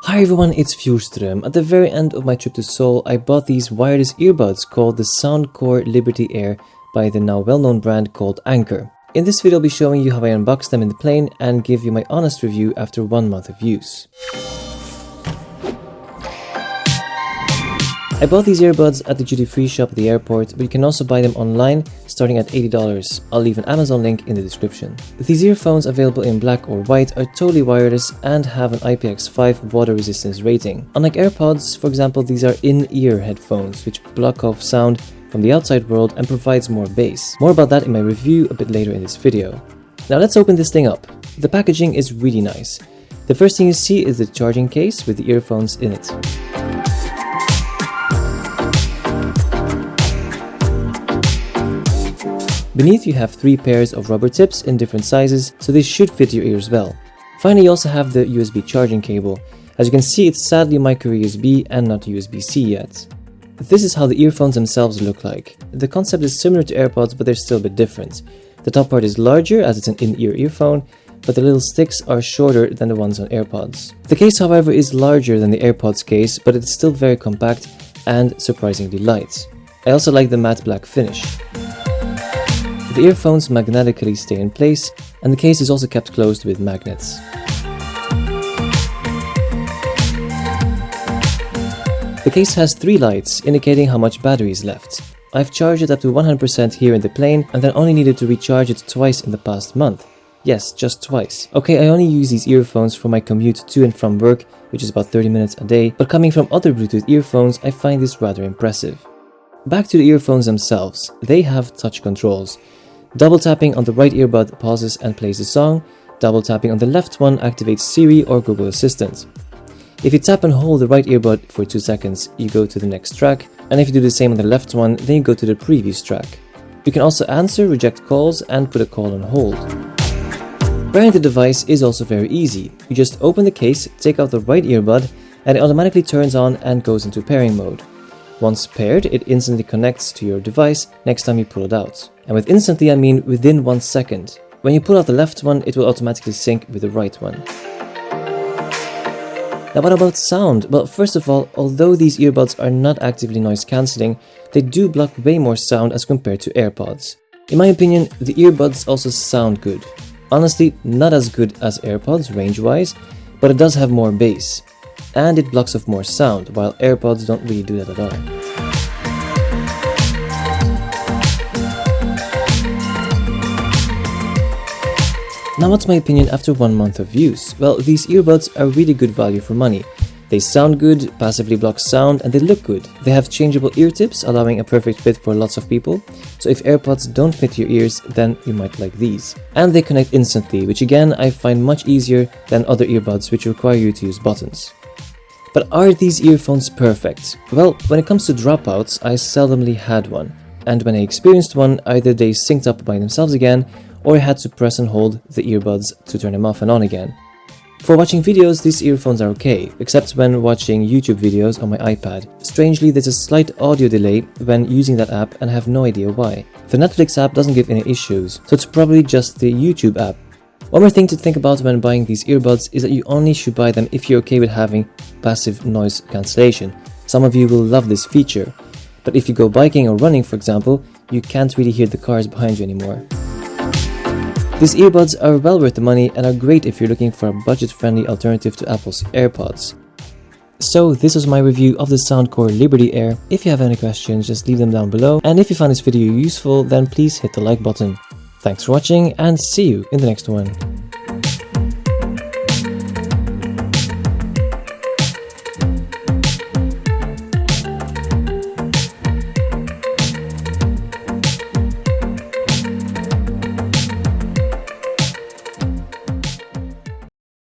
Hi everyone, it's Fjordström. At the very end of my trip to Seoul, I bought these wireless earbuds called the SoundCore Liberty Air by the now well-known brand called Anker. In this video I'll be showing you how I unboxed them in the plane and give you my honest review after 1 month of use. I bought these earbuds at the duty-free shop at the airport, but you can also buy them online starting at $80. I'll leave an Amazon link in the description. These earphones, available in black or white, are totally wireless and have an IPX5 water resistance rating. Unlike AirPods, for example, these are in-ear headphones which block off sound from the outside world and provides more bass. More about that in my review a bit later in this video. Now let's open this thing up. The packaging is really nice. The first thing you see is the charging case with the earphones in it. Beneath you have 3 pairs of rubber tips in different sizes, so they should fit your ears well. Finally, you also have the USB charging cable. As you can see, it's sadly micro USB and not USB-C yet. This is how the earphones themselves look like. The concept is similar to AirPods, but they're still a bit different. The top part is larger as it's an in-ear earphone, but the little sticks are shorter than the ones on AirPods. The case, however, is larger than the AirPods case, but it's still very compact and surprisingly light. I also like the matte black finish. The earphones magnetically stay in place, and the case is also kept closed with magnets. The case has 3 lights, indicating how much battery is left. I've charged it up to 100% here in the plane, and then only needed to recharge it twice in the past month. Yes, just twice. Okay, I only use these earphones for my commute to and from work, which is about 30 minutes a day, but coming from other Bluetooth earphones, I find this rather impressive. Back to the earphones themselves. They have touch controls. Double tapping on the right earbud pauses and plays the song. Double tapping on the left one activates Siri or Google Assistant. If you tap and hold the right earbud for 2 seconds, you go to the next track, and if you do the same on the left one, then you go to the previous track. You can also answer, reject calls, and put a call on hold. Pairing the device is also very easy. You just open the case, take out the right earbud, and it automatically turns on and goes into pairing mode. Once paired, it instantly connects to your device next time you pull it out. And with instantly, I mean within 1 second. When you pull out the left one, it will automatically sync with the right one. Now what about sound? Well, first of all, although these earbuds are not actively noise cancelling, they do block way more sound as compared to AirPods. In my opinion, the earbuds also sound good. Honestly, not as good as AirPods range-wise, but it does have more bass. And it blocks off more sound, while AirPods don't really do that at all. Now what's my opinion after 1 month of use? Well, these earbuds are really good value for money. They sound good, passively block sound, and they look good. They have changeable ear tips, allowing a perfect fit for lots of people. So if AirPods don't fit your ears, then you might like these. And they connect instantly, which again I find much easier than other earbuds which require you to use buttons. But are these earphones perfect? Well, when it comes to dropouts, I seldomly had one. And when I experienced one, either they synced up by themselves again, or I had to press and hold the earbuds to turn them off and on again. For watching videos, these earphones are okay, except when watching YouTube videos on my iPad. Strangely, there's a slight audio delay when using that app, and I have no idea why. The Netflix app doesn't give any issues, so it's probably just the YouTube app. One more thing to think about when buying these earbuds is that you only should buy them if you're okay with having passive noise cancellation. Some of you will love this feature, but if you go biking or running, for example, you can't really hear the cars behind you anymore. These earbuds are well worth the money and are great if you're looking for a budget-friendly alternative to Apple's AirPods. So this was my review of the SoundCore Liberty Air. If you have any questions, just leave them down below, and if you found this video useful, then please hit the like button. Thanks for watching, and see you in the next one.